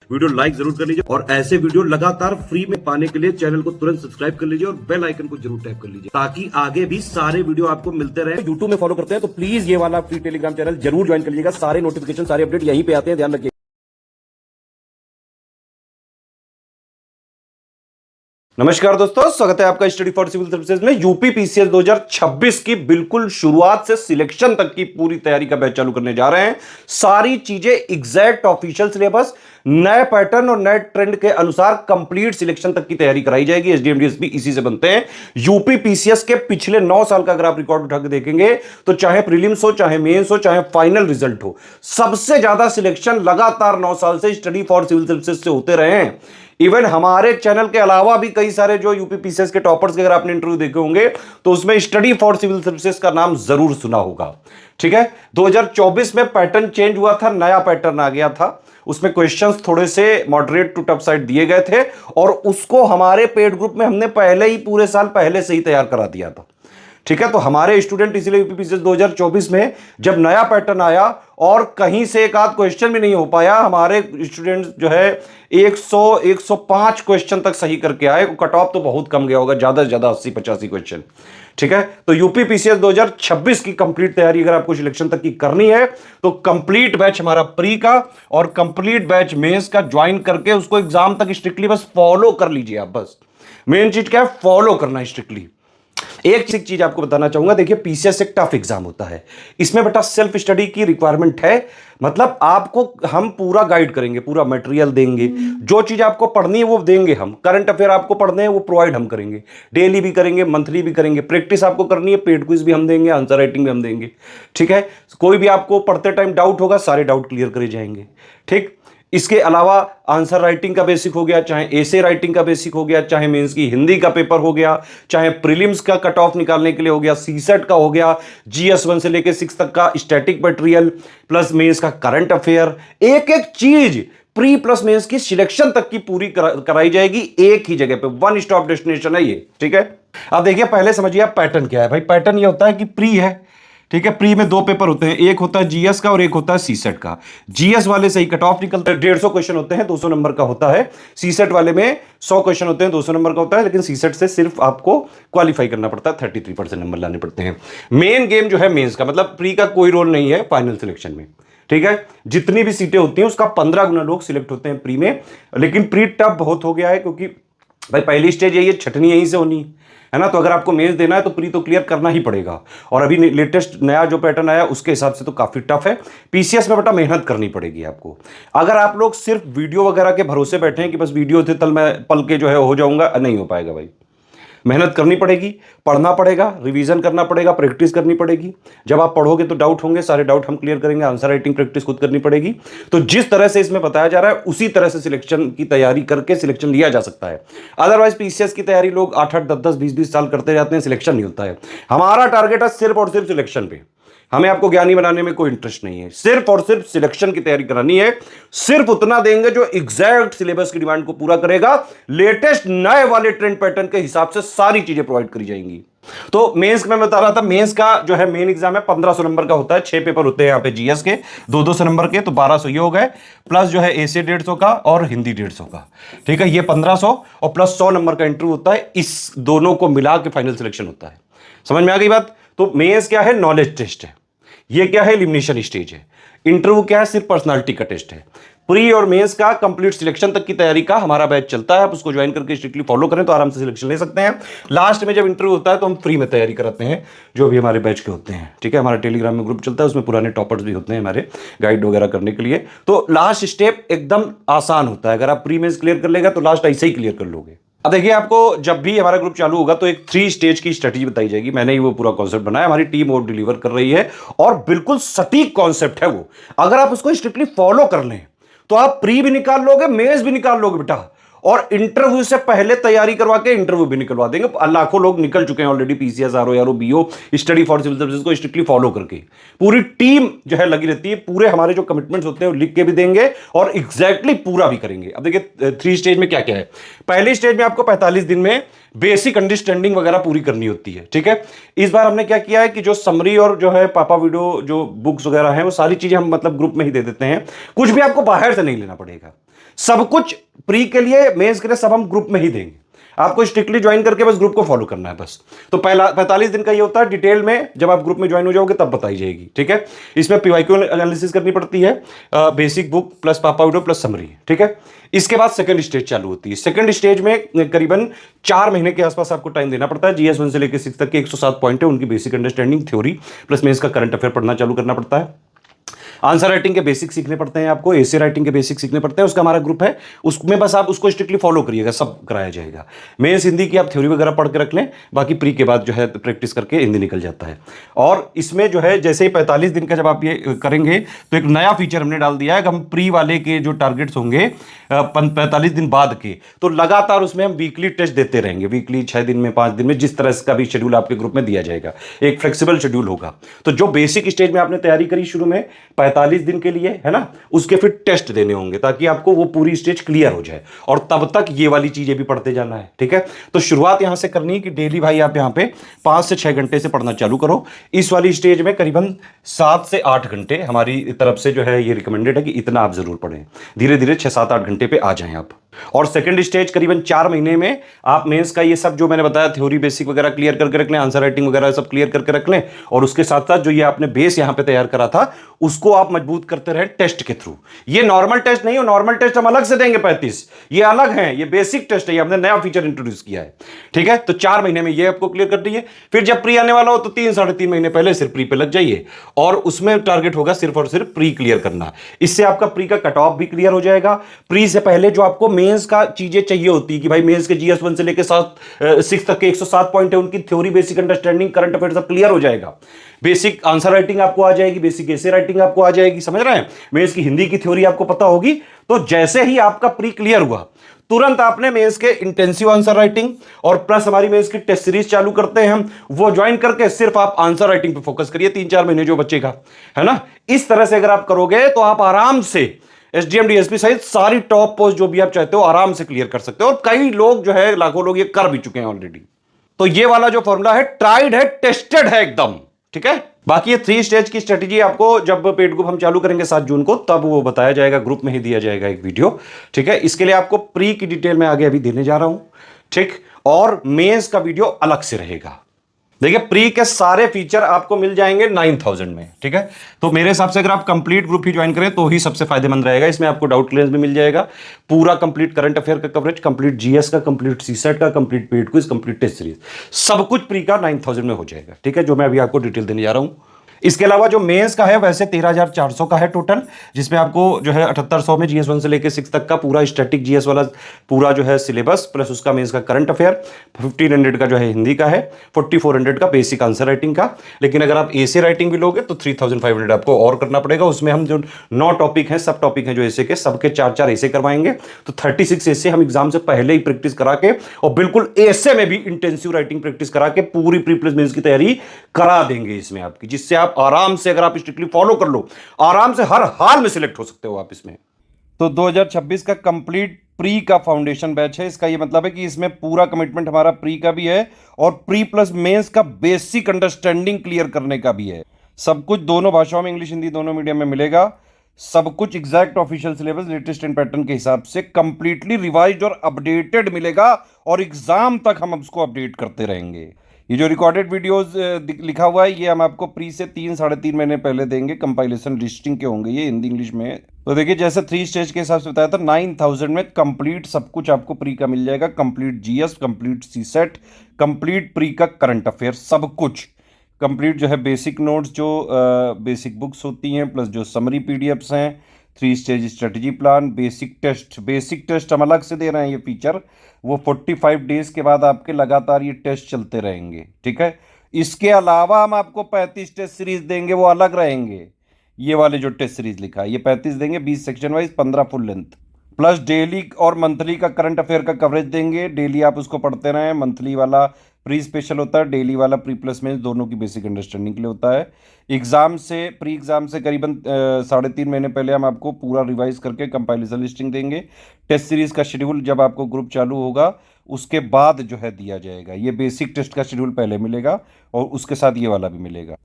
Video like जरूर कर लीजिए और ऐसे वीडियो लगातार फ्री में पाने के लिए चैनल को तुरंत सब्सक्राइब कर लीजिए और बेल आइकन को जरूर टैप कर लीजिए ताकि आगे भी सारे वीडियो आपको मिलते रहे। यूट्यूब में फॉलो करते हैं तो प्लीज ये वाला फ्री टेलीग्राम चैनल जरूर ज्वाइन कर लीजिएगा। सारे नोटिफिकेशन सारे अपडेट यहीं पे आते हैं, ध्यान रखिए। नमस्कार दोस्तों, स्वागत है आपका स्टडी फॉर सिविल सर्विसेज में। यूपी पीसीएस 2026 की बिल्कुल शुरुआत से सिलेक्शन तक की पूरी तैयारी का बैच चालू करने जा रहे हैं। सारी चीजें एग्जैक्ट ऑफिशियल सिलेबस, नए पैटर्न और नए ट्रेंड के अनुसार कंप्लीट सिलेक्शन तक की तैयारी कराई जाएगी। एसडीएम डीएसपी इसी से बनते हैं। यूपी पीसीएस के पिछले 9 साल का अगर आप रिकॉर्ड उठा के देखेंगे तो चाहे प्रीलिम्स हो, चाहे मेंस हो, चाहे फाइनल रिजल्ट हो, सबसे ज्यादा सिलेक्शन लगातार 9 साल से स्टडी फॉर सिविल सर्विसेज से होते रहे हैं। इवन हमारे चैनल के अलावा भी कई सारे जो यूपी पीसीएस के टॉपर्स के अगर आपने इंटरव्यू देखे होंगे तो उसमें स्टडी फॉर सिविल सर्विसेज का नाम जरूर सुना होगा। ठीक है, 2024 में पैटर्न चेंज हुआ था, नया पैटर्न आ गया था। उसमें क्वेश्चंस थोड़े से मॉडरेट टू टफ साइड दिए गए थे और उसको हमारे पेड ग्रुप में हमने पहले ही पूरे साल पहले से ही तैयार करा दिया था। ठीक है, तो हमारे स्टूडेंट इसलिए यूपी पीसीएस 2024 में जब नया पैटर्न आया और कहीं से एक आध क्वेश्चन भी नहीं हो पाया, हमारे स्टूडेंट जो है 105 क्वेश्चन तक सही करके आए। कट ऑफ तो बहुत कम गया होगा, ज्यादा से ज्यादा 80-85 क्वेश्चन। ठीक है, तो यूपी पीसीएस 2026 की कंप्लीट तैयारी अगर आपको सिलेक्शन तक की करनी है तो कंप्लीट बैच हमारा प्री का और कंप्लीट बैच मेंस का ज्वाइन करके उसको एग्जाम तक स्ट्रिक्टली बस फॉलो कर लीजिए। आप बस मेन चीज क्या है, फॉलो करना स्ट्रिक्टली। एक चीज आपको बताना चाहूंगा, देखिए पीसीएस एक टफ एग्जाम होता है, इसमें बेटा सेल्फ स्टडी की रिक्वायरमेंट है। मतलब आपको हम पूरा गाइड करेंगे, पूरा मटेरियल देंगे, जो चीज आपको पढ़नी है वो देंगे हम। करंट अफेयर आपको पढ़ने हैं वो प्रोवाइड हम करेंगे, डेली भी करेंगे, मंथली भी करेंगे। प्रैक्टिस आपको करनी है, पेड क्विज भी हम देंगे, आंसर राइटिंग भी हम देंगे। ठीक है, कोई भी आपको पढ़ते टाइम डाउट होगा, सारे डाउट क्लियर करे जाएंगे। ठीक, इसके अलावा आंसर राइटिंग का बेसिक हो गया, चाहे एसे राइटिंग का बेसिक हो गया, चाहे मेंस की हिंदी का पेपर हो गया, चाहे प्रीलिम्स का कट ऑफ निकालने के लिए हो गया, सीसेट का हो गया, जीएस 1 से लेकर 6 तक का स्टैटिक मटेरियल प्लस मेंस का करंट अफेयर, एक एक चीज प्री प्लस मेंस की सिलेक्शन तक की पूरी कराई जाएगी एक ही जगह पे। वन स्टॉप डेस्टिनेशन है ये। ठीक है, अब देखिए पहले समझिए आप पैटर्न क्या है। भाई पैटर्न ये होता है कि प्री है। ठीक है, प्री में 2 पेपर होते हैं, एक होता है जीएस का और एक होता है सीसेट का। जीएस वाले से ही कट ऑफ निकलता है, 150 क्वेश्चन होते हैं, 200 नंबर का होता है। सीसेट वाले में 100 क्वेश्चन होते हैं, 200 नंबर का होता है। लेकिन सीसेट से सिर्फ आपको क्वालिफाई करना पड़ता है, 33% नंबर लाने पड़ते हैं। मेन गेम जो है मेंस का, मतलब प्री का कोई रोल नहीं है फाइनल सिलेक्शन में। ठीक है, जितनी भी सीटें होती हैं उसका 15 गुना लोग सिलेक्ट होते हैं प्री में। लेकिन प्री टफ बहुत हो गया है क्योंकि भाई पहली स्टेज यही है, छटनी यहीं से होनी है ना। तो अगर आपको मेंस देना है तो प्री तो क्लियर करना ही पड़ेगा। और अभी लेटेस्ट नया जो पैटर्न आया उसके हिसाब से तो काफी टफ है। पीसीएस में बेटा मेहनत करनी पड़ेगी आपको। अगर आप लोग सिर्फ वीडियो वगैरह के भरोसे बैठे हैं कि बस वीडियो थे तल मैं पल के जो है हो जाऊंगा, नहीं हो पाएगा भाई। मेहनत करनी पड़ेगी, पढ़ना पड़ेगा, रिवीजन करना पड़ेगा, प्रैक्टिस करनी पड़ेगी। जब आप पढ़ोगे तो डाउट होंगे, सारे डाउट हम क्लियर करेंगे। आंसर राइटिंग प्रैक्टिस खुद करनी पड़ेगी। तो जिस तरह से इसमें बताया जा रहा है उसी तरह से सिलेक्शन की तैयारी करके सिलेक्शन लिया जा सकता है। अदरवाइज पीसीएस की तैयारी लोग 8-8, 10-10, 20-20 साल करते जाते हैं, सिलेक्शन नहीं होता है। हमारा टारगेट है सिर्फ और सिर्फ सिलेक्शन पे। हमें आपको ज्ञानी बनाने में कोई इंटरेस्ट नहीं है, सिर्फ और सिर्फ सिलेक्शन की तैयारी करानी है। सिर्फ उतना देंगे जो एग्जैक्ट सिलेबस की डिमांड को पूरा करेगा। लेटेस्ट नए वाले ट्रेंड पैटर्न के हिसाब से सारी चीजें प्रोवाइड करी जाएंगी। तो मेंस में बता रहा था, मेंस का जो है मेन एग्जाम है 1500 नंबर का होता है। 6 पेपर होते हैं यहाँ पे जीएस के, 200 नंबर के, तो 1200 ये हो गए। प्लस जो है एसे 150 का और हिंदी 150 का। ठीक है, ये 1500 और प्लस 100 नंबर का इंटरव्यू होता है। इस दोनों को मिला के फाइनल सिलेक्शन होता है। समझ में आ गई बात? तो मेंस क्या है, नॉलेज टेस्ट है। ये क्या है, एलिमिनेशन स्टेज है। इंटरव्यू क्या है, सिर्फ पर्सनालिटी का टेस्ट है। प्री और मेंस का कंप्लीट सिलेक्शन तक की तैयारी का हमारा बैच चलता है। आप उसको ज्वाइन करके स्ट्रिक्टली फॉलो करें तो आराम से सिलेक्शन ले सकते हैं। लास्ट में जब इंटरव्यू होता है तो हम फ्री में तैयारी कराते हैं, जो भी हमारे बैच के होते हैं। ठीक है, हमारा टेलीग्राम में ग्रुप चलता है, उसमें पुराने टॉपर्स भी होते हैं हमारे, गाइड वगैरह करने के लिए। तो लास्ट स्टेप एकदम आसान होता है। अगर आप प्री मेंस क्लियर कर लेगा तो लास्ट ऐसे ही क्लियर कर लोगे। अब देखिए, आपको जब भी हमारा ग्रुप चालू होगा तो एक 3 स्टेज की स्ट्रेटजी बताई जाएगी। मैंने ही वो पूरा कॉन्सेप्ट बनाया, हमारी टीम वो डिलीवर कर रही है और बिल्कुल सटीक कॉन्सेप्ट है वो। अगर आप उसको स्ट्रिक्टली फॉलो कर लें तो आप प्री भी निकाल लोगे, मेंस भी निकाल लोगे बेटा। और इंटरव्यू से पहले तैयारी करवा के इंटरव्यू भी निकलवा देंगे। लाखों लोग निकल चुके हैं ऑलरेडी पीसीएस, आरओ, यारो, BO, study for civil services को स्ट्रिक्टली फॉलो करके। पूरी टीम जो है लगी रहती है, पूरे हमारे जो कमिटमेंट्स होते हैं वो लिख के भी देंगे और एग्जैक्टली पूरा भी करेंगे। अब देखिए 3 स्टेज में क्या क्या है। पहली स्टेज में आपको 45 दिन में बेसिक अंडरस्टैंडिंग वगैरह पूरी करनी होती है। ठीक है, इस बार हमने क्या किया है कि जो समरी और जो है पापा वीडियो जो बुक्स वगैरह हैं वो सारी चीजें हम मतलब ग्रुप में ही दे देते हैं। कुछ भी आपको बाहर से नहीं लेना पड़ेगा, सब कुछ प्री के लिए, मेंस के लिए सब हम ग्रुप में ही देंगे। आपको स्ट्रिक्टली ज्वाइन करके बस ग्रुप को फॉलो करना है बस। तो पहला 45 दिन का ये होता है, डिटेल में जब आप ग्रुप में ज्वाइन हो जाओगे तब बताई जाएगी, ठीक है। इसमें पीवाईक्यू एनालिसिस करनी पड़ती है, बेसिक बुक प्लस पापा वीडियो प्लस समरी, ठीक है। इसके बाद सेकंड स्टेज चालू होती है। सेकंड स्टेज में करीबन 4 महीने के आसपास आपको टाइम देना पड़ता है। जीएस 1 से लेकर 6 तक के 107 पॉइंट है, उनकी basic understanding, theory plus mains का करंट अफेयर पढ़ना चालू करना पड़ता है। आंसर राइटिंग के बेसिक सीखने पड़ते हैं आपको, एसे राइटिंग के बेसिक सीखने पड़ते हैं। उसका हमारा ग्रुप है, उसमें बस आप उसको स्ट्रिक्टली फॉलो करिएगा, सब कराया जाएगा। मेंस हिंदी की आप थ्योरी वगैरह पढ़ के रख लें, बाकी प्री के बाद जो है प्रैक्टिस करके हिंदी निकल जाता है। और इसमें जो है जैसे ही 45 दिन का जब आप ये करेंगे तो एक नया फीचर हमने डाल दिया है कि हम प्री वाले के जो टारगेट्स होंगे 45 दिन बाद के, तो लगातार उसमें हम वीकली टेस्ट देते रहेंगे। वीकली 6 दिन में, 5 दिन में, जिस तरह का भी शेड्यूल आपके ग्रुप में दिया जाएगा, एक फ्लेक्सिबल शेड्यूल होगा। तो जो बेसिक स्टेज में आपने तैयारी करी शुरू में 45 दिन के लिए, है ना, उसके फिर टेस्ट देने होंगे ताकि आपको वो पूरी स्टेज क्लियर हो जाए, और तब तक ये वाली चीजें भी पढ़ते जाना है, ठीक है। तो शुरुआत यहां से करनी है कि डेली भाई आप यहां पे 5 से 6 घंटे से पढ़ना चालू करो। इस वाली स्टेज में करीबन 7 से 8 घंटे हमारी तरफ से जो है ये रिकमेंडेड है कि इतना आप जरूर पढ़ें। धीरे धीरे 6-7-8 घंटे पे आ जाएं आप। और सेकंड स्टेज करीबन 4 महीने में आप मेंस का ये सब जो मैंने बताया, थ्योरी बेसिक वगैरह क्लियर करके रख लें, आंसर राइटिंग वगैरह सब क्लियर करके रख लें, और उसके साथ साथ जो ये आपने बेस यहां पे तैयार करा था उसको आप मजबूत करते रहे टेस्ट के थ्रू। ये नॉर्मल टेस्ट नहीं हो, नॉर्मल टेस्ट हम अलग से देंगे 35, ये अलग है, ये बेसिक टेस्ट है, ये हमने नया फीचर इंट्रोड्यूस किया है, ठीक है। तो 4 महीने में ये आपको क्लियर कर दीजिए। फिर जब प्री आने वाला हो तो 3-3.5 महीने पहले सिर्फ प्री पे लग जाइए, और उसमें टारगेट होगा सिर्फ और सिर्फ प्री क्लियर करना। इससे आपका प्री का कट ऑफ भी क्लियर हो जाएगा। प्री से पहले जो आपको मेंस का चीजें चाहिए होती है कि भाई मेंस के जीएस 1 से लेकर 6 तक के 107 पॉइंट है, उनकी theory, basic understanding, current affair सब क्लियर हो जाएगा। बेसिक आंसर राइटिंग आपको आ जाएगी, बेसिक एसे राइटिंग आपको आ जाएगी, समझ रहे हैं। मेंस की हिंदी की थ्योरी आपको पता होगी। तो जैसे ही आपका प्री क्लियर हुआ, तुरंत आपने मेंस के इंटेंसिव आंसर राइटिंग और प्लस हमारी मेंस की टेस्ट सीरीज चालू करते हैं हम, वो ज्वाइन करके सिर्फ आप आंसर राइटिंग पे फोकस करिए 3-4 महीने जो बचेगा, है ना। इस तरह से अगर आप करोगे तो आप आराम से एसडीएम डीएसपी सहित सारी टॉप पोस्ट जो भी आप चाहते हो आराम से क्लियर कर सकते हो, और कई लोग जो है, लाखों लोग ये कर भी चुके हैं ऑलरेडी। तो ये वाला जो फॉर्मूला है ट्राइड है, टेस्टेड है एकदम, ठीक है। बाकी ये 3 स्टेज की स्ट्रेटेजी आपको जब पेड ग्रुप हम चालू करेंगे 7 जून को, तब वो बताया जाएगा, ग्रुप में ही दिया जाएगा एक वीडियो, ठीक है। इसके लिए आपको प्री की डिटेल में आगे अभी देने जा रहा हूं, ठीक। और मेंस का वीडियो अलग से रहेगा। देखिए प्री के सारे फीचर आपको मिल जाएंगे 9000 में, ठीक है। तो मेरे हिसाब से अगर आप कंप्लीट ग्रुप ही ज्वाइन करें तो ही सबसे फायदेमंद रहेगा। इसमें आपको डाउट क्लियरेंस भी मिल जाएगा, पूरा कंप्लीट करंट अफेयर का कवरेज, कंप्लीट जीएस का, कंप्लीट सीसेट का, complete paid quiz, complete test series, सब कुछ प्री का 9000 में हो जाएगा, ठीक है, जो मैं अभी आपको डिटेल देने जा रहा हूं। इसके अलावा जो मेंस का है वैसे 13400 का है टोटल, जिसमें आपको जो है 7800 में जीएस 1 से लेकर 6 तक का पूरा स्टैटिक जीएस वाला पूरा जो है सिलेबस, प्लस उसका मेंस का करंट अफेयर, 1500 का जो है हिंदी का है, 4400 का बेसिक आंसर राइटिंग का। लेकिन अगर आप एसे राइटिंग भी लोगे तो 3500 आपको और करना पड़ेगा। उसमें हम जो 9 टॉपिक हैं, सब टॉपिक हैं जो एसे के, सबके 4-4 एसे करवाएंगे। तो 36 एसे हम एग्जाम से पहले ही प्रैक्टिस करा के, और बिल्कुल एसे में भी इंटेंसिव राइटिंग प्रैक्टिस करा के पूरी प्री प्लस मेंस की तैयारी करा देंगे इसमें आपकी, जिससे आप आराम से, अगर आप स्ट्रिक्टली फॉलो कर लो, आराम से हर हाल में सिलेक्ट हो सकते हो आप इसमें। तो 2026 का कंप्लीट प्री का फाउंडेशन बैच है। इसका ये मतलब है कि इसमें पूरा कमिटमेंट हमारा प्री का भी है और प्री प्लस मेंस का बेसिक अंडरस्टैंडिंग क्लियर करने का भी है। सब कुछ दोनों भाषाओं में, इंग्लिश हिंदी दोनों मीडियम में मिलेगा। सब कुछ एग्जैक्ट ऑफिशियल सिलेबस, लेटेस्ट इन पैटर्न के हिसाब से कंप्लीटली रिवाइज्ड और अपडेटेड मिलेगा, और एग्जाम तक हम उसको अपडेट करते रहेंगे। ये जो रिकॉर्डेड वीडियोस लिखा हुआ है, ये हम आपको प्री से 3-3.5 महीने पहले देंगे। कंपाइलेशन लिस्टिंग के होंगे ये, हिंदी इंग्लिश में। तो देखिए जैसे 3 स्टेज के हिसाब से बताया था, 9000 में कंप्लीट सब कुछ आपको प्री का मिल जाएगा। Complete GS, complete CSAT, complete pre का करंट अफेयर, सब कुछ कंप्लीट जो है। बेसिक नोट्स जो बेसिक बुक्स होती हैं, प्लस जो समरी पीडीएफ्स हैं, 3 stage strategy plan, basic test हम अलग से दे रहे हैं ये फीचर। वो 45 डेज के बाद आपके लगातार ये टेस्ट चलते रहेंगे, ठीक है। इसके अलावा हम आपको 35 टेस्ट सीरीज देंगे, वो अलग रहेंगे। ये वाले जो टेस्ट सीरीज लिखा है ये 35 देंगे, 20 section wise, 15 full length, plus daily और मंथली का करंट अफेयर का कवरेज देंगे। डेली आप उसको पढ़ते रहें। मंथली वाला प्री स्पेशल होता है, डेली वाला प्री प्लस में दोनों की बेसिक अंडरस्टैंडिंग के लिए होता है। एग्जाम से, प्री एग्जाम से करीबन 3.5 महीने पहले हम आपको पूरा रिवाइज करके कंपाइलेशन लिस्टिंग देंगे। टेस्ट सीरीज का शेड्यूल जब आपको ग्रुप चालू होगा उसके बाद जो है दिया जाएगा। ये बेसिक टेस्ट का शेड्यूल पहले मिलेगा और उसके साथ ये वाला भी मिलेगा।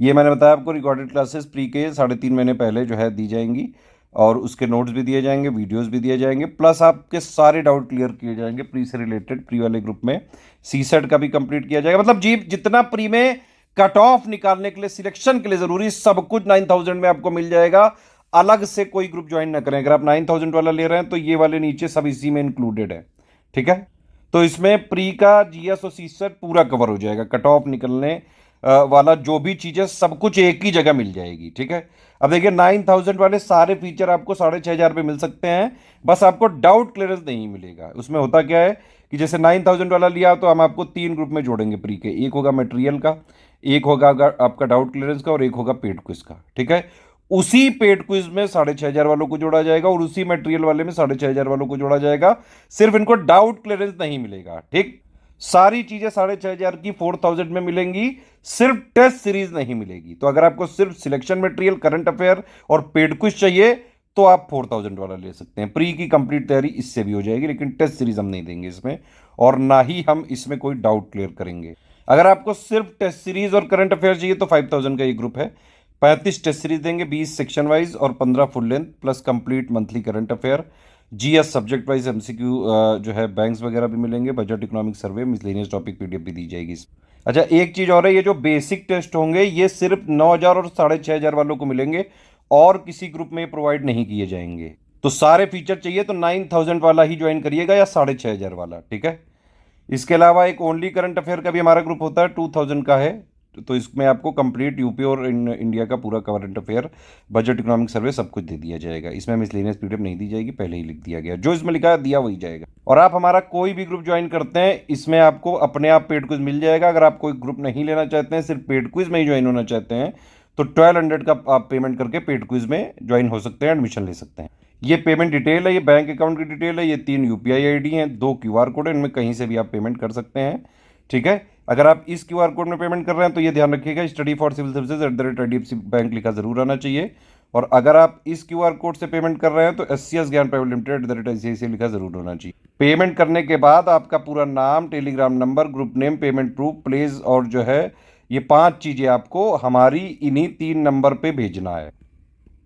ये मैंने बताया आपको, रिकॉर्डेड क्लासेस प्री के 3.5 महीने पहले जो है दी जाएंगी। और उसके नोट्स भी दिए जाएंगे, वीडियोस भी दिए जाएंगे, प्लस आपके सारे डाउट क्लियर किए जाएंगे प्री से रिलेटेड। प्री वाले ग्रुप में सीसेट का भी कंप्लीट किया जाएगा। मतलब जी जितना प्री में कट ऑफ निकालने के लिए, सिलेक्शन के लिए जरूरी सब कुछ 9000 में आपको मिल जाएगा। अलग से कोई ग्रुप ज्वाइन ना करें। अगर आप 9000 वाला ले रहे हैं तो ये वाले नीचे सब इसी में इंक्लूडेड है, ठीक है। तो इसमें प्री का जीएस और सीसेट पूरा कवर हो जाएगा। कट ऑफ निकलने वाला जो भी चीजें सब कुछ एक ही जगह मिल जाएगी, ठीक है। अब देखिए 9000 वाले सारे फीचर आपको 6500 पे मिल सकते हैं, बस आपको डाउट क्लियरेंस नहीं मिलेगा। उसमें होता क्या है कि जैसे 9000 वाला लिया तो हम आपको 3 ग्रुप में जोड़ेंगे प्री के। एक होगा मटेरियल का, एक होगा आपका डाउट क्लियरेंस का, और एक होगा पेड क्विज का, ठीक है। उसी पेड क्विज में 6500 वालों को जोड़ा जाएगा और उसी मटेरियल वाले में 6500 वालों को जोड़ा जाएगा। सिर्फ इनको डाउट क्लियरेंस नहीं मिलेगा, ठीक। सारी चीजें 6500 की 4000 में मिलेंगी, सिर्फ टेस्ट सीरीज नहीं मिलेगी। तो अगर आपको सिर्फ सिलेक्शन मटेरियल, करंट अफेयर और पेड क्विज चाहिए तो आप 4000 वाला ले सकते हैं। प्री की कंप्लीट तैयारी इससे भी हो जाएगी, लेकिन टेस्ट सीरीज हम नहीं देंगे इसमें, और ना ही हम इसमें कोई डाउट क्लियर करेंगे। अगर आपको सिर्फ टेस्ट सीरीज और करंट अफेयर चाहिए तो 5000 का ये ग्रुप है। 35 टेस्ट सीरीज देंगे, 20 सेक्शन वाइज और 15 full length, plus complete monthly current affair, GS subject wise MCQ जो है बैंक्स वगैरह भी मिलेंगे, budget economic survey, miscellaneous topic PDF भी दी जाएगी। अच्छा एक चीज और है, ये जो बेसिक टेस्ट होंगे ये सिर्फ 9000 और 6500 वालों को मिलेंगे, और किसी ग्रुप में प्रोवाइड नहीं किए जाएंगे। तो सारे फीचर चाहिए तो 9000 वाला ही ज्वाइन करिएगा या 6500 वाला, ठीक है। इसके अलावा एक ओनली करंट अफेयर का भी हमारा ग्रुप होता है, 2000 का है। तो इसमें आपको कंप्लीट यूपी और इंडिया का पूरा current affair, budget economic survey सब कुछ दे दिया जाएगा। इसमें मिसलेनियस पीडीएफ नहीं दी जाएगी, पहले ही लिख दिया गया, जो इसमें लिखा है दिया वही जाएगा। और आप हमारा कोई भी ग्रुप ज्वाइन करते हैं इसमें आपको अपने आप पेड क्विज मिल जाएगा। अगर आप कोई ग्रुप नहीं लेना चाहते हैं, सिर्फ पेड क्विज में ही ज्वाइन होना चाहते हैं, तो 1200 का आप पेमेंट करके पेड क्विज में ज्वाइन हो सकते हैं, एडमिशन ले सकते हैं। ये पेमेंट डिटेल है, ये बैंक अकाउंट की डिटेल है, ये 3 यूपीआई आईडी हैं, 2 क्यूआर कोड है, इनमें कहीं से भी आप पेमेंट कर सकते हैं, ठीक है। अगर आप इस क्यूआर कोड में पेमेंट कर रहे हैं तो ये ध्यान रखिएगा study for civil services @IDFC bank लिखा जरूर आना चाहिए। और अगर आप इस क्यूआर कोड से पेमेंट कर रहे हैं तो SCS ज्ञान प्राइवेट लिमिटेड @ICICI लिखा जरूर होना चाहिए। पेमेंट करने के बाद आपका पूरा नाम, Telegram number, group name, payment proof, place और जो है ये 5 चीजें आपको हमारी इन्हीं 3 नंबर पे भेजना है।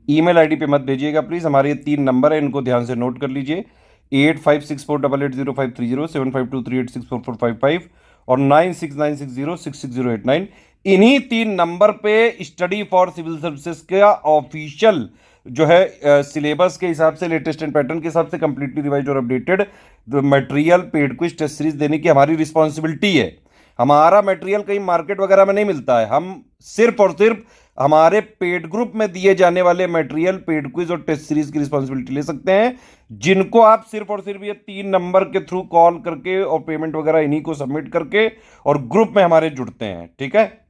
ईमेल आईडी पे मत भेजिएगा प्लीज। हमारे ये 3 नंबर है, इनको ध्यान से नोट कर लीजिए। 8564880530, 7523864455 और 9696066089। इन्हीं 3 नंबर पे स्टडी फॉर सिविल सर्विसेज का ऑफिशियल जो है सिलेबस के हिसाब से, लेटेस्ट एंड पैटर्न के हिसाब से कंप्लीटली रिवाइज और updated material, paid quiz, test series देने की हमारी रिस्पॉन्सिबिलिटी है। हमारा मटेरियल कहीं मार्केट वगैरह में नहीं मिलता है। हम सिर्फ और सिर्फ हमारे पेड ग्रुप में दिए जाने वाले मटेरियल, पेड क्विज और टेस्ट सीरीज की रिस्पॉन्सिबिलिटी ले सकते हैं, जिनको आप सिर्फ और सिर्फ ये 3 नंबर के थ्रू कॉल करके और पेमेंट वगैरह इन्हीं को सबमिट करके और ग्रुप में हमारे जुड़ते हैं, ठीक है।